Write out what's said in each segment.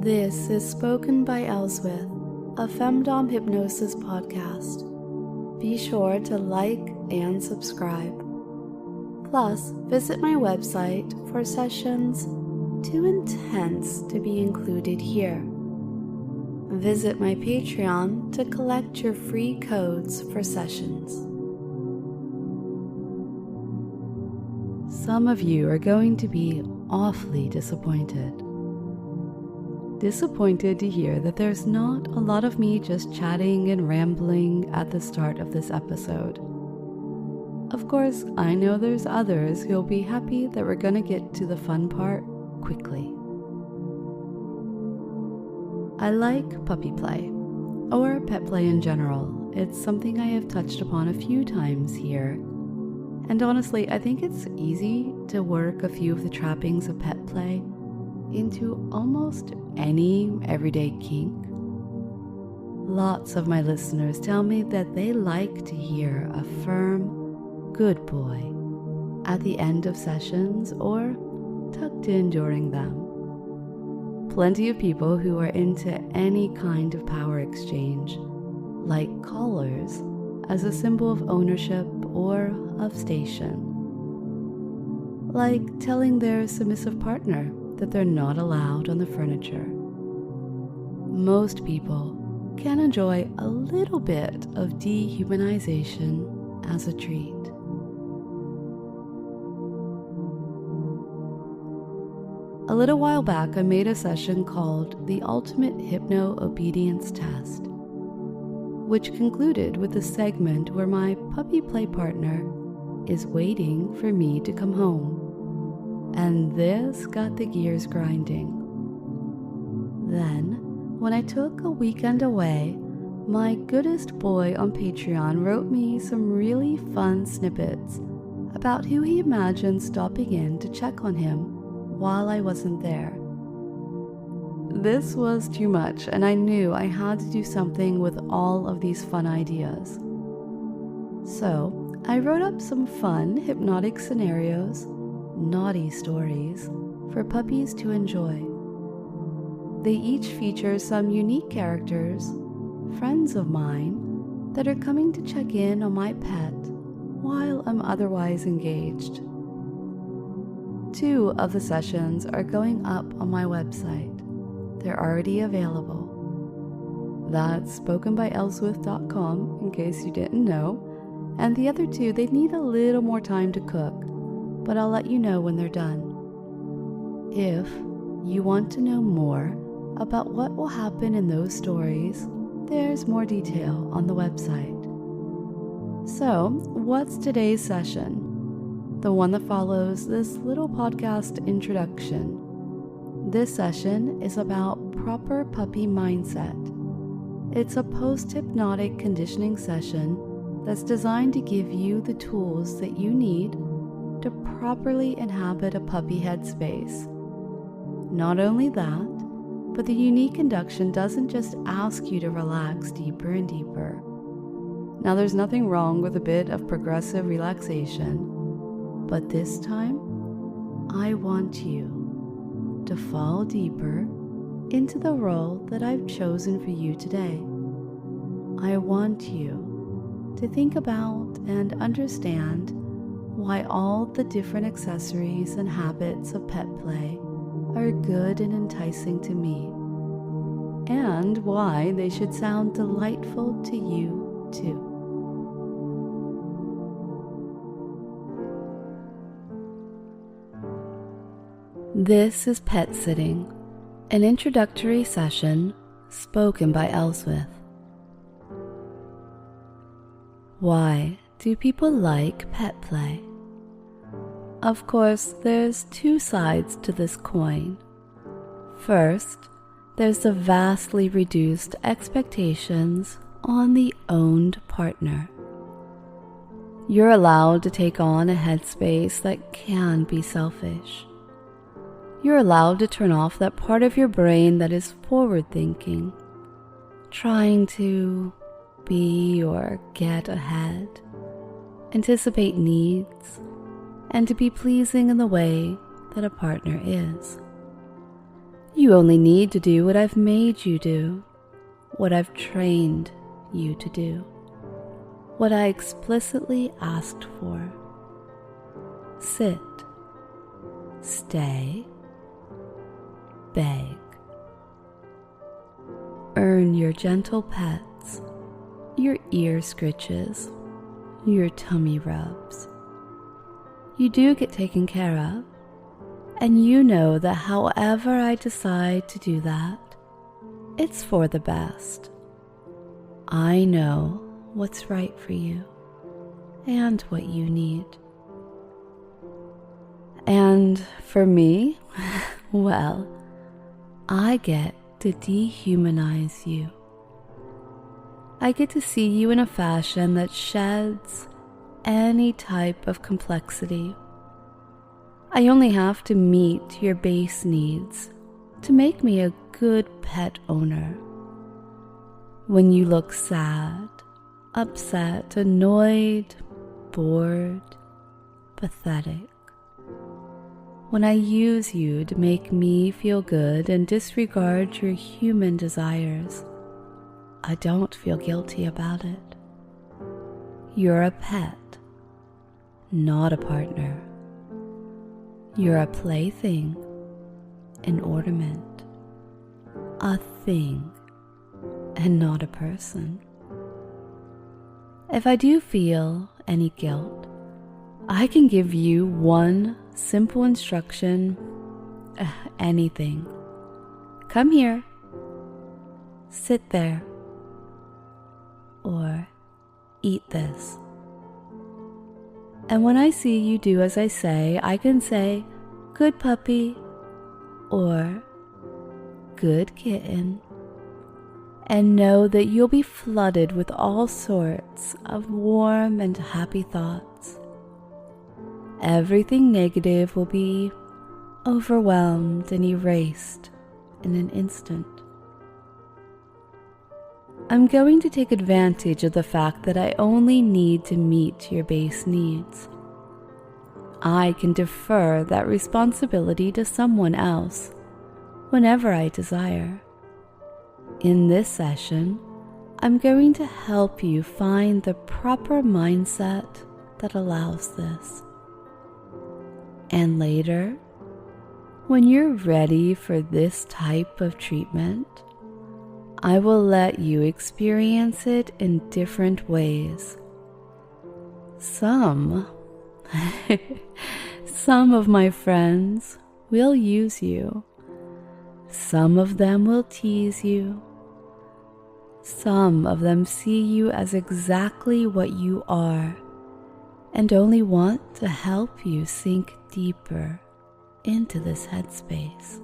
This is Spoken by Elswith, a Femdom hypnosis podcast. Be sure to like and subscribe. Plus, visit my website for sessions too intense to be included here. Visit my Patreon to collect your free codes for sessions. Some of you are going to be awfully disappointed. Disappointed to hear that there's not a lot of me just chatting and rambling at the start of this episode. Of course, I know there's others who'll be happy that we're gonna get to the fun part quickly. I like puppy play, or pet play in general. It's something I have touched upon a few times here. And honestly, I think it's easy to work a few of the trappings of pet play into almost any everyday kink. Lots of my listeners tell me that they like to hear a firm, good boy at the end of sessions or tucked in during them. Plenty of people who are into any kind of power exchange, like collars as a symbol of ownership or of station. Like telling their submissive partner that they're not allowed on the furniture. Most people can enjoy a little bit of dehumanization as a treat. A little while back, I made a session called The Ultimate Hypno-Obedience Test, which concluded with a segment where my puppy play partner is waiting for me to come home. And this got the gears grinding. Then, when I took a weekend away, my goodest boy on Patreon wrote me some really fun snippets about who he imagined stopping in to check on him while I wasn't there. This was too much, and I knew I had to do something with all of these fun ideas. So, I wrote up some fun hypnotic scenarios, naughty stories, for puppies to enjoy. They each feature some unique characters, friends of mine, that are coming to check in on my pet while I'm otherwise engaged. 2 of the sessions are going up on my website. They're already available. That's spokenbyelswith.com in case you didn't know. And the other 2, they need a little more time to cook, but I'll let you know when they're done. If you want to know more about what will happen in those stories, there's more detail on the website. So, what's today's session? The one that follows this little podcast introduction. This session is about proper puppy mindset. It's a post-hypnotic conditioning session that's designed to give you the tools that you need to properly inhabit a puppy headspace. Not only that, but the unique induction doesn't just ask you to relax deeper and deeper. Now, there's nothing wrong with a bit of progressive relaxation, but this time, I want you to fall deeper into the role that I've chosen for you today. I want you to think about and understand why all the different accessories and habits of pet play are good and enticing to me, and why they should sound delightful to you too. This is Pet Sitting, an introductory session spoken by Elswith. Why do people like pet play? Of course, there's 2 sides to this coin. First, there's the vastly reduced expectations on the owned partner. You're allowed to take on a headspace that can be selfish. You're allowed to turn off that part of your brain that is forward-thinking, trying to be or get ahead, anticipate needs, and to be pleasing in the way that a partner is. You only need to do what I've made you do, what I've trained you to do, what I explicitly asked for. Sit, stay, beg. Earn your gentle pets, your ear scritches, your tummy rubs. You do get taken care of, and you know that however I decide to do that, it's for the best. I know what's right for you and what you need. And for me, well, I get to dehumanize you. I get to see you in a fashion that sheds any type of complexity. I only have to meet your base needs to make me a good pet owner. When you look sad, upset, annoyed, bored, pathetic, when I use you to make me feel good and disregard your human desires, I don't feel guilty about it. You're a pet, not a partner. You're a plaything, an ornament, a thing, and not a person. If I do feel any guilt, I can give you one simple instruction, anything. Come here, sit there, or eat this. And when I see you do as I say, I can say, good puppy, or good kitten, and know that you'll be flooded with all sorts of warm and happy thoughts. Everything negative will be overwhelmed and erased in an instant. I'm going to take advantage of the fact that I only need to meet your base needs. I can defer that responsibility to someone else whenever I desire. In this session, I'm going to help you find the proper mindset that allows this. And later, when you're ready for this type of treatment, I will let you experience it in different ways. Some of my friends will use you. Some of them will tease you. Some of them see you as exactly what you are and only want to help you sink deeper into this headspace,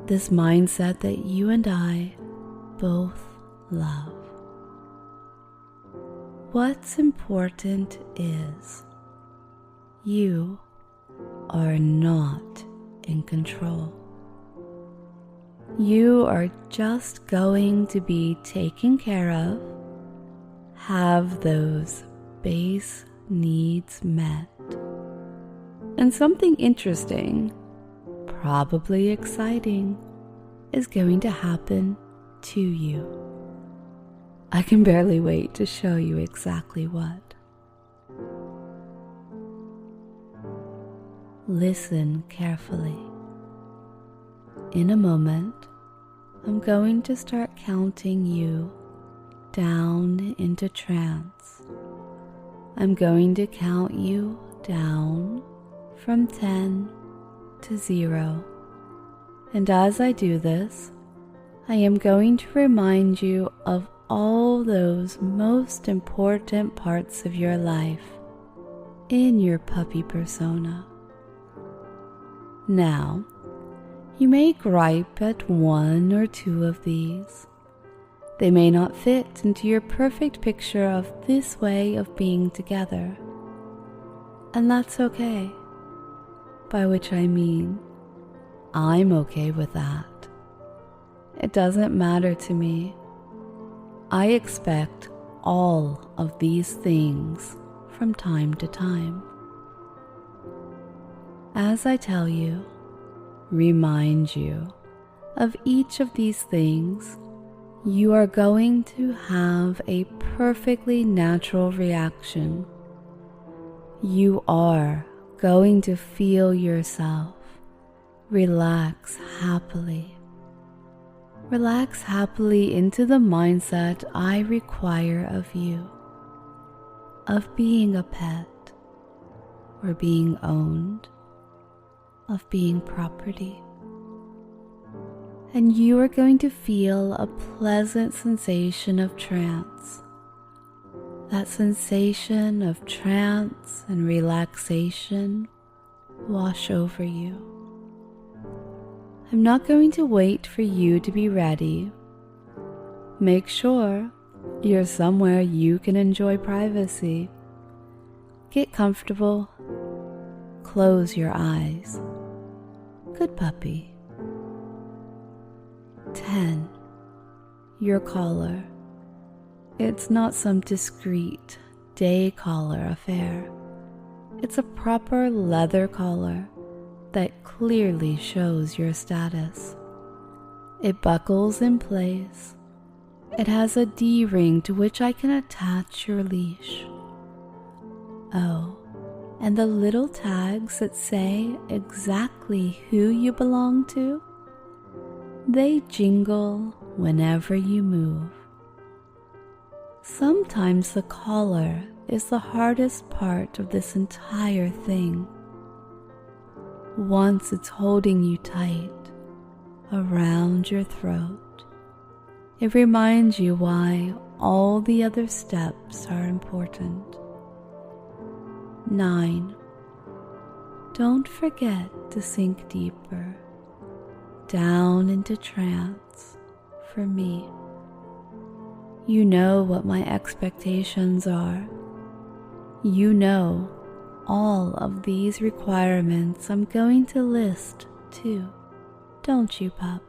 this mindset that you and I both love. What's important is you are not in control. You are just going to be taken care of, have those base needs met, and something interesting, probably exciting, is going to happen to you. I can barely wait to show you exactly what. Listen carefully. In a moment, I'm going to start counting you down into trance. I'm going to count you down from 10 to 0. And as I do this, I am going to remind you of all those most important parts of your life in your puppy persona. Now, you may gripe at one or two of these. They may not fit into your perfect picture of this way of being together. And that's okay. By which I mean, I'm okay with that. It doesn't matter to me. I expect all of these things from time to time. As I tell you, remind you, of each of these things, you are going to have a perfectly natural reaction. You are going to feel yourself relax happily. Relax happily into the mindset I require of you, of being a pet, or being owned, of being property. And you are going to feel a pleasant sensation of trance. That sensation of trance and relaxation wash over you. I'm not going to wait for you to be ready. Make sure you're somewhere you can enjoy privacy. Get comfortable. Close your eyes. Good puppy. 10. Your collar. It's not some discreet day collar affair. It's a proper leather collar that clearly shows your status. It buckles in place. It has a D-ring to which I can attach your leash. Oh, and the little tags that say exactly who you belong to, they jingle whenever you move. Sometimes the collar is the hardest part of this entire thing. Once it's holding you tight around your throat, it reminds you why all the other steps are important. 9. Don't forget to sink deeper down into trance for me. You know what my expectations are. You know all of these requirements I'm going to list too, don't you, pup?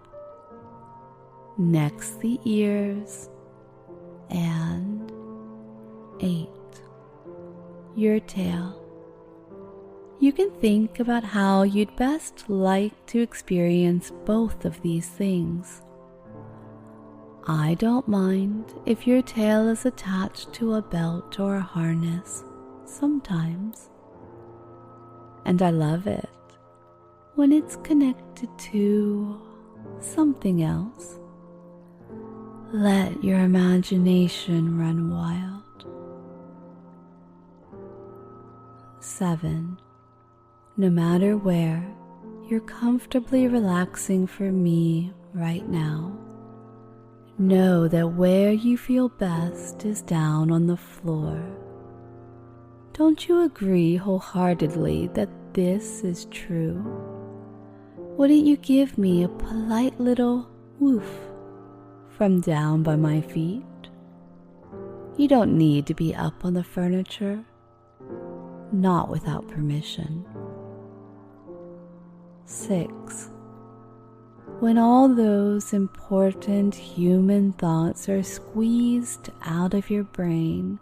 Next the ears, and 8. Your tail. You can think about how you'd best like to experience both of these things. I don't mind if your tail is attached to a belt or a harness sometimes. And I love it when it's connected to something else. Let your imagination run wild. 7. No matter where, you're comfortably relaxing for me right now. Know that where you feel best is down on the floor. Don't you agree wholeheartedly that this is true? Wouldn't you give me a polite little woof from down by my feet? You don't need to be up on the furniture, not without permission. 6. When all those important human thoughts are squeezed out of your brain,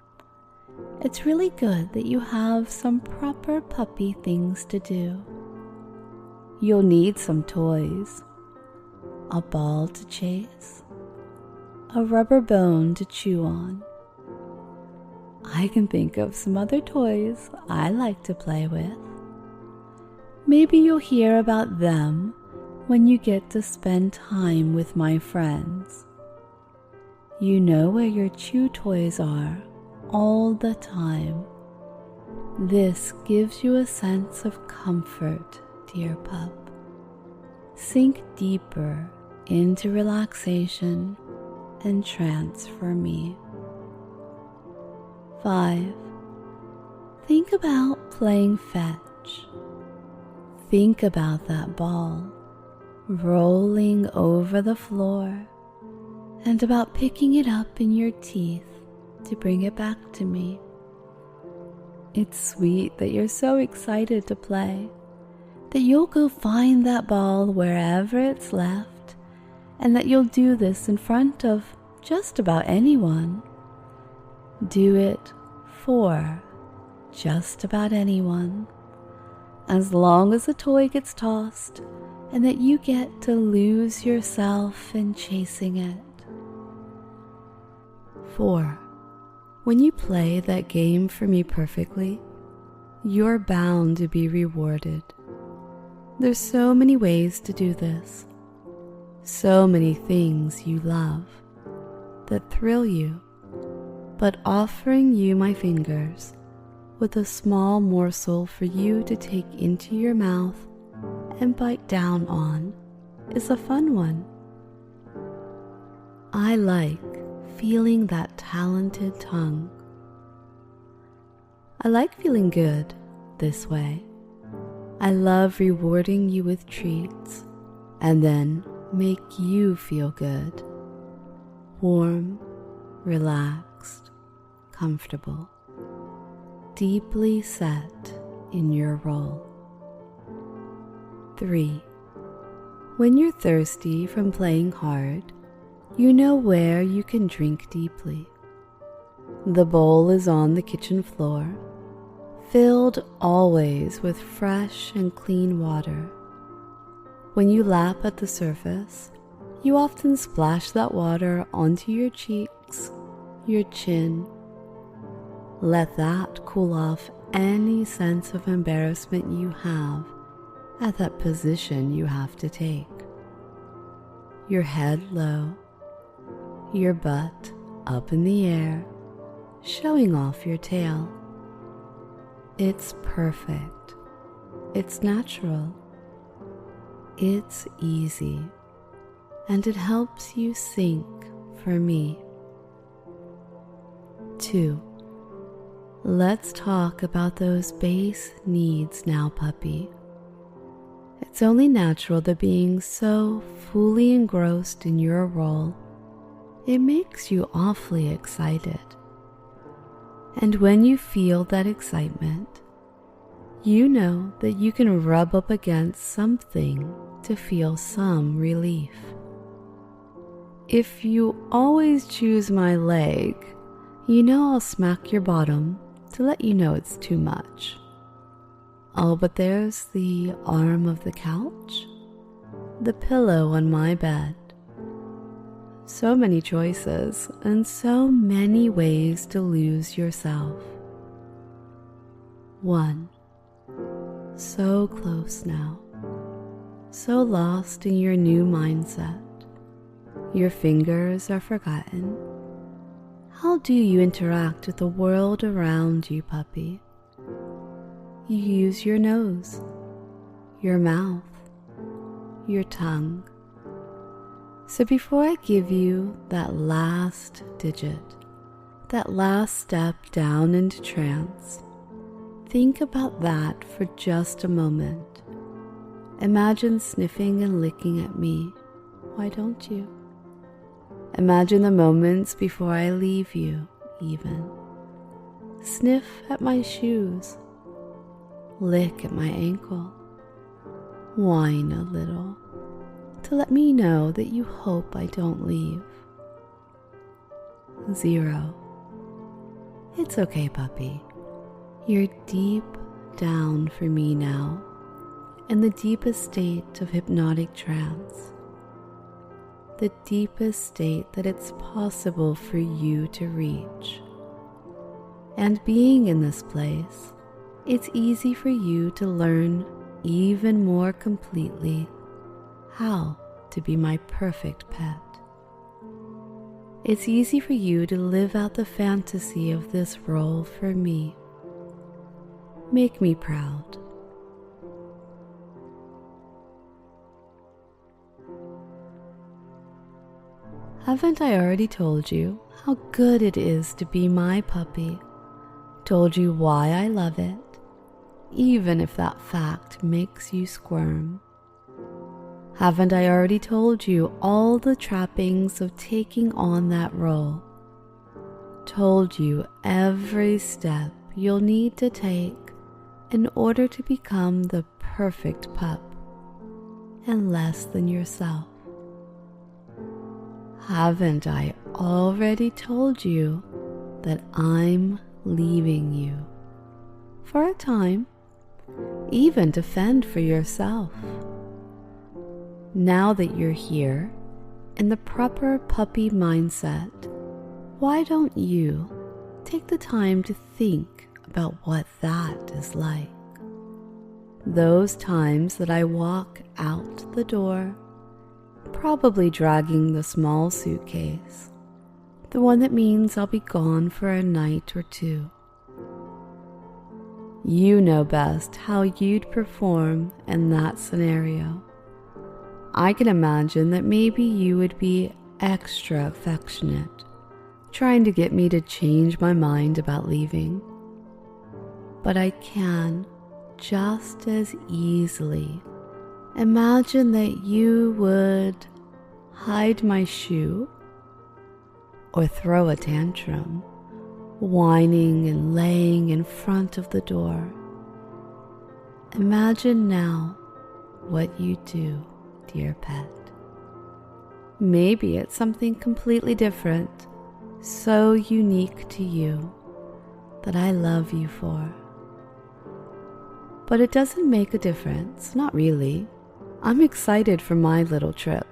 it's really good that you have some proper puppy things to do. You'll need some toys, a ball to chase, a rubber bone to chew on. I can think of some other toys I like to play with. Maybe you'll hear about them when you get to spend time with my friends. You know where your chew toys are all the time. This gives you a sense of comfort, dear pup. Sink deeper into relaxation and trance for me. 5. Think about playing fetch. Think about that ball rolling over the floor and about picking it up in your teeth to bring it back to me. It's sweet that you're so excited to play, that you'll go find that ball wherever it's left, and that you'll do this in front of just about anyone. Do it for just about anyone. As long as the toy gets tossed and that you get to lose yourself in chasing it. 4. When you play that game for me perfectly, you're bound to be rewarded. There's so many ways to do this, so many things you love that thrill you, but offering you my fingers with a small morsel for you to take into your mouth and bite down on is a fun one. I like feeling that talented tongue. I like feeling good this way. I love rewarding you with treats and then make you feel good, warm, relaxed, comfortable, deeply set in your role. 3. When you're thirsty from playing hard, you know where you can drink deeply. The bowl is on the kitchen floor, filled always with fresh and clean water. When you lap at the surface, you often splash that water onto your cheeks, your chin. Let that cool off any sense of embarrassment you have at that position you have to take. Your head low, your butt up in the air, showing off your tail. It's perfect. It's natural. It's easy. And it helps you sink for me. 2. Let's talk about those base needs now, puppy. It's only natural that being so fully engrossed in your role, it makes you awfully excited. And when you feel that excitement, you know that you can rub up against something to feel some relief. If you always choose my leg, you know I'll smack your bottom to let you know it's too much. Oh, but there's the arm of the couch, the pillow on my bed. So many choices and so many ways to lose yourself. 1. So close now, so lost in your new mindset. Your fingers are forgotten. How do you interact with the world around you, puppy? You use your nose, your mouth, your tongue. So before I give you that last digit, that last step down into trance, think about that for just a moment. Imagine sniffing and licking at me. Why don't you? Imagine the moments before I leave you, even. Sniff at my shoes. Lick at my ankle. Whine a little to let me know that you hope I don't leave. 0. It's okay, puppy. You're deep down for me now, in the deepest state of hypnotic trance. The deepest state that it's possible for you to reach. And being in this place, it's easy for you to learn even more completely how to be my perfect pet. It's easy for you to live out the fantasy of this role for me. Make me proud. Haven't I already told you how good it is to be my puppy? Told you why I love it, even if that fact makes you squirm. Haven't I already told you all the trappings of taking on that role? Told you every step you'll need to take in order to become the perfect pup and less than yourself? Haven't I already told you that I'm leaving you for a time, even to fend for yourself? Now that you're here, in the proper puppy mindset, why don't you take the time to think about what that is like? Those times that I walk out the door, probably dragging the small suitcase, the one that means I'll be gone for a night or two. You know best how you'd perform in that scenario. I can imagine that maybe you would be extra affectionate, trying to get me to change my mind about leaving. But I can just as easily imagine that you would hide my shoe or throw a tantrum, whining and laying in front of the door. Imagine now what you do, dear pet. Maybe it's something completely different, so unique to you, that I love you for. But it doesn't make a difference, not really. I'm excited for my little trip.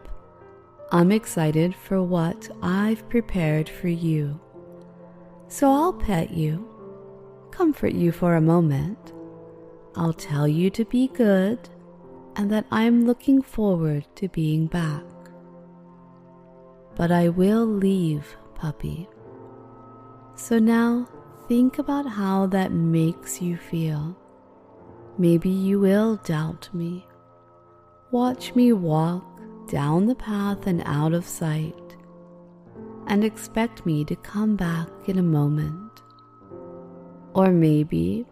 I'm excited for what I've prepared for you. So I'll pet you, comfort you for a moment. I'll tell you to be good and that I'm looking forward to being back. But I will leave, puppy. So now think about how that makes you feel. Maybe you will doubt me. Watch me walk down the path and out of sight, and expect me to come back in a moment. Or maybe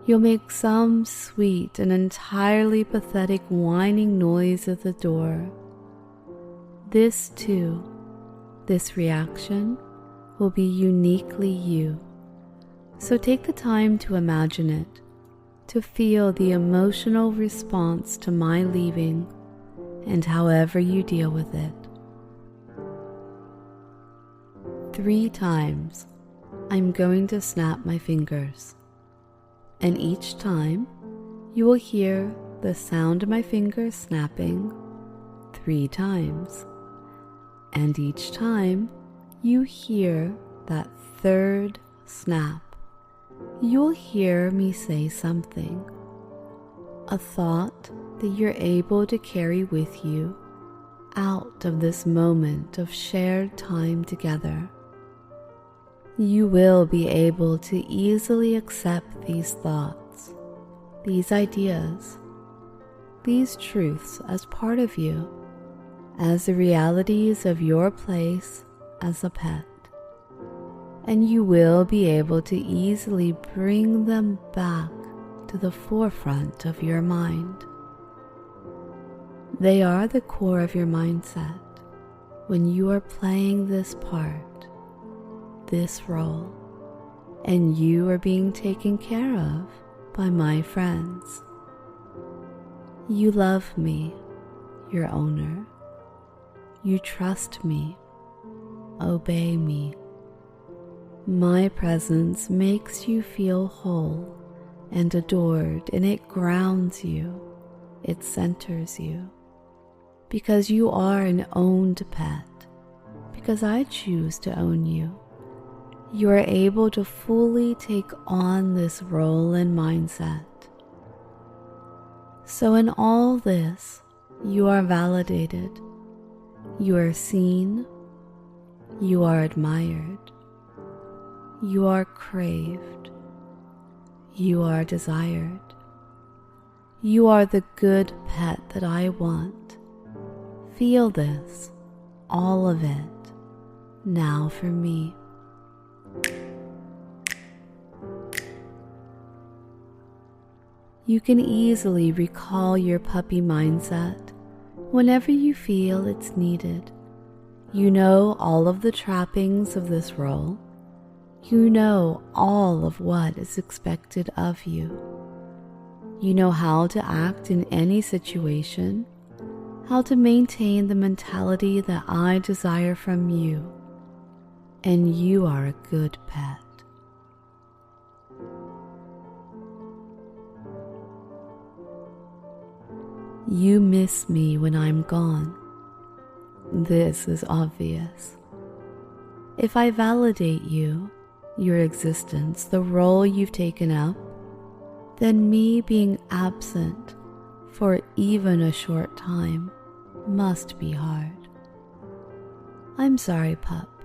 you'll make some sweet and entirely pathetic whining noise at the door. This too, this reaction will be uniquely you. So take the time to imagine it, to feel the emotional response to my leaving, and however you deal with it. 3 times, I'm going to snap my fingers, and each time you will hear the sound of my fingers snapping 3 times, and each time you hear that 3rd snap, you'll hear me say something, a thought that you're able to carry with you out of this moment of shared time together. You will be able to easily accept these thoughts, these ideas, these truths as part of you, as the realities of your place as a pet. And you will be able to easily bring them back to the forefront of your mind. They are the core of your mindset when you are playing this part, this role, and you are being taken care of by my friends. You love me, your owner. You trust me, obey me. My presence makes you feel whole and adored, and it grounds you, it centers you. Because you are an owned pet, because I choose to own you, you are able to fully take on this role and mindset. So in all this, you are validated, you are seen, you are admired, you are craved, you are desired. You are the good pet that I want. Feel this, all of it, now for me. You can easily recall your puppy mindset whenever you feel it's needed. You know all of the trappings of this role. You know all of what is expected of you. You know how to act in any situation, how to maintain the mentality that I desire from you, and you are a good pet. You miss me when I'm gone. This is obvious. If I validate you, your existence, the role you've taken up, then me being absent for even a short time must be hard. I'm sorry, pup,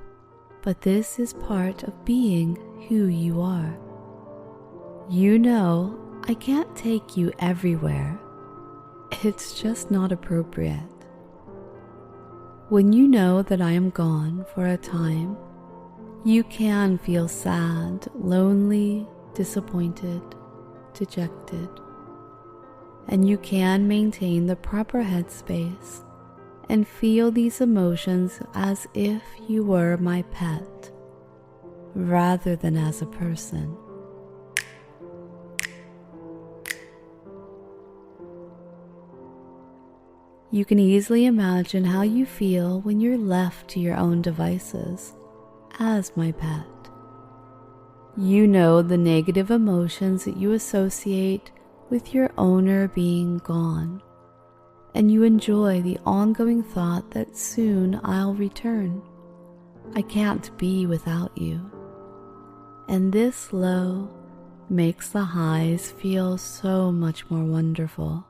but this is part of being who you are. You know I can't take you everywhere. It's just not appropriate. When you know that I am gone for a time, you can feel sad, lonely, disappointed, dejected, and you can maintain the proper headspace and feel these emotions as if you were my pet, rather than as a person. You can easily imagine how you feel when you're left to your own devices as my pet. You know the negative emotions that you associate with your owner being gone, and you enjoy the ongoing thought that soon I'll return. I can't be without you. And this low makes the highs feel so much more wonderful.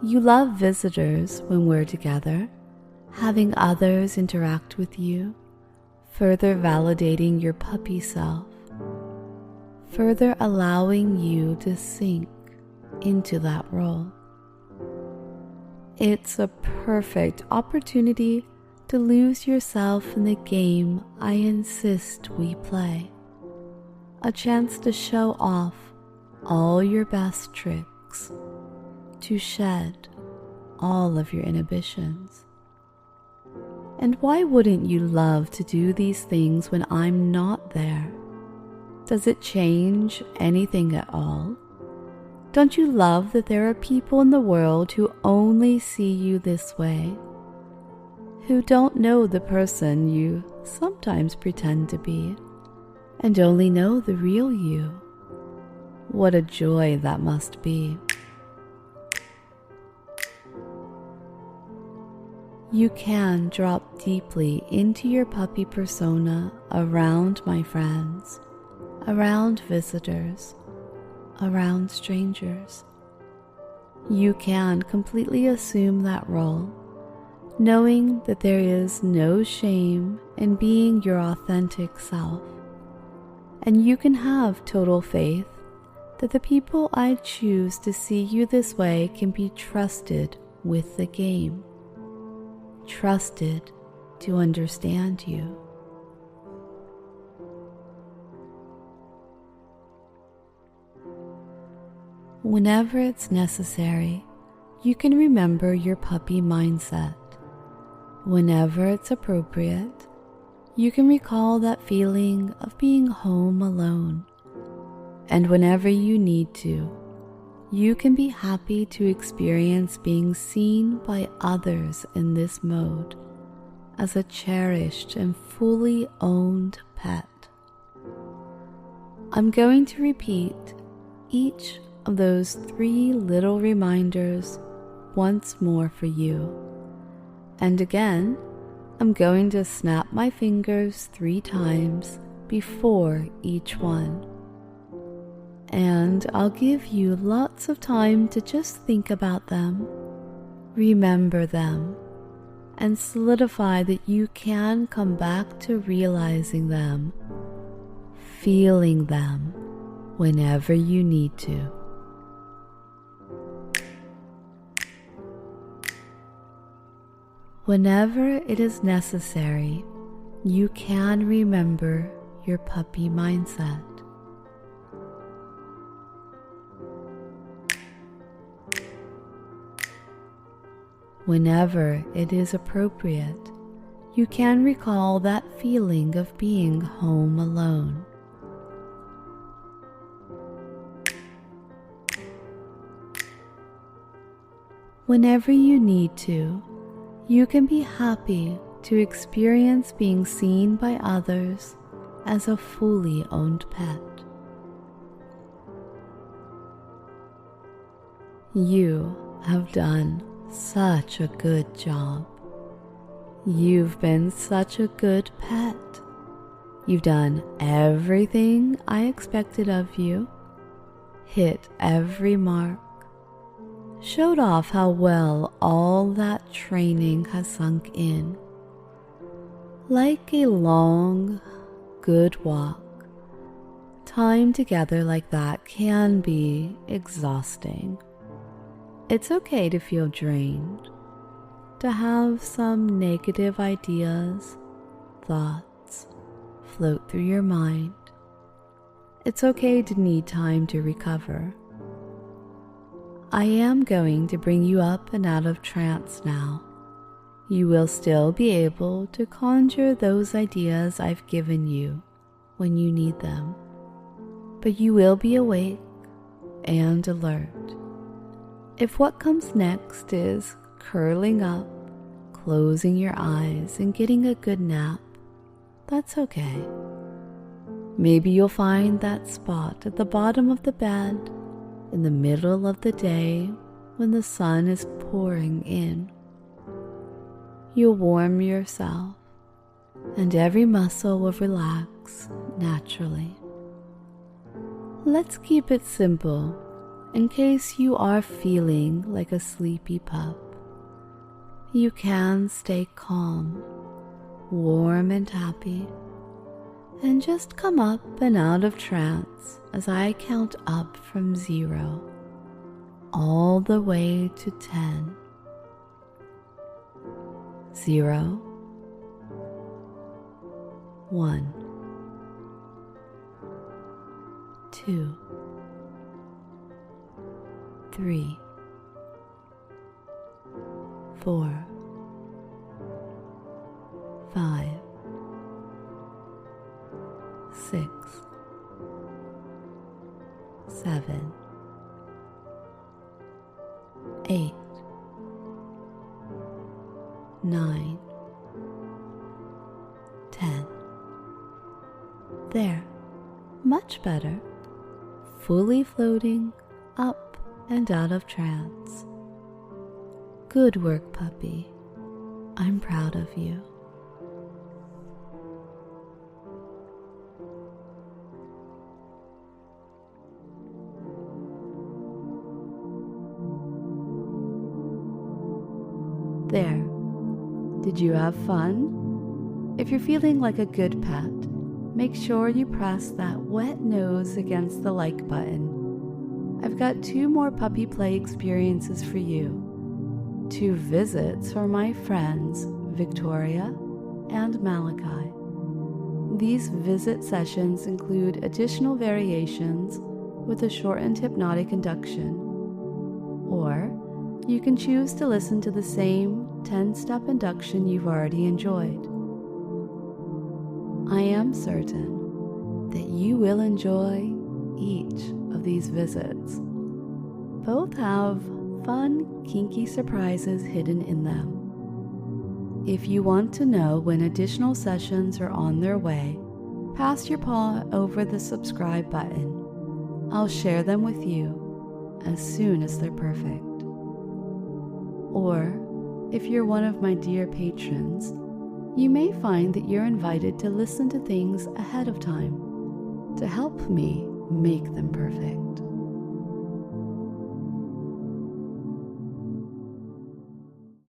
You love visitors when we're together, having others interact with you, further validating your puppy self, further allowing you to sink into that role. It's a perfect opportunity to lose yourself in the game I insist we play. A chance to show off all your best tricks, to shed all of your inhibitions. And why wouldn't you love to do these things when I'm not there? Does it change anything at all? Don't you love that there are people in the world who only see you this way, who don't know the person you sometimes pretend to be, and only know the real you? What a joy that must be. You can drop deeply into your puppy persona around my friends, around visitors, around strangers. You can completely assume that role, knowing that there is no shame in being your authentic self, and you can have total faith that the people I choose to see you this way can be trusted with the game. Trusted to understand you. Whenever it's necessary, you can remember your puppy mindset. Whenever it's appropriate, you can recall that feeling of being home alone. And whenever you need to, you can be happy to experience being seen by others in this mode as a cherished and fully owned pet. I'm going to repeat each of those 3 little reminders once more for you. And again, I'm going to snap my fingers 3 times before each one. And I'll give you lots of time to just think about them, remember them, and solidify that you can come back to realizing them, feeling them whenever you need to. Whenever it is necessary, you can remember your puppy mindset. Whenever it is appropriate, you can recall that feeling of being home alone. Whenever you need to, you can be happy to experience being seen by others as a fully owned pet. You have done such a good job. You've been such a good pet. You've done everything I expected of you, hit every mark, showed off how well all that training has sunk in. Like a long, good walk, time together like that can be exhausting. It's okay to feel drained, to have some negative ideas, thoughts float through your mind. It's okay to need time to recover. I am going to bring you up and out of trance now. You will still be able to conjure those ideas I've given you when you need them, but you will be awake and alert. If what comes next is curling up, closing your eyes, and getting a good nap, that's okay. Maybe you'll find that spot at the bottom of the bed in the middle of the day when the sun is pouring in. You'll warm yourself, and every muscle will relax naturally. Let's keep it simple in case you are feeling like a sleepy pup. You can stay calm, warm and happy, and just come up and out of trance as I count up from 0 all the way to 10. 0, 1, 2, 3, 4, 5, 6, 7, 8, 9, 10. There, much better. Fully floating up and out of trance. Good work, puppy. I'm proud of you. There. Did you have fun? If you're feeling like a good pet, make sure you press that wet nose against the like button. I've got 2 more puppy play experiences for you. 2 visits for my friends Victoria and Malachi. These visit sessions include additional variations with a shortened hypnotic induction, or you can choose to listen to the same 10-step induction you've already enjoyed. I am certain that you will enjoy each of these visits. Both have fun, kinky surprises hidden in them. If you want to know when additional sessions are on their way, pass your paw over the subscribe button. I'll share them with you as soon as they're perfect. Or, if you're one of my dear patrons, you may find that you're invited to listen to things ahead of time to help me make them perfect.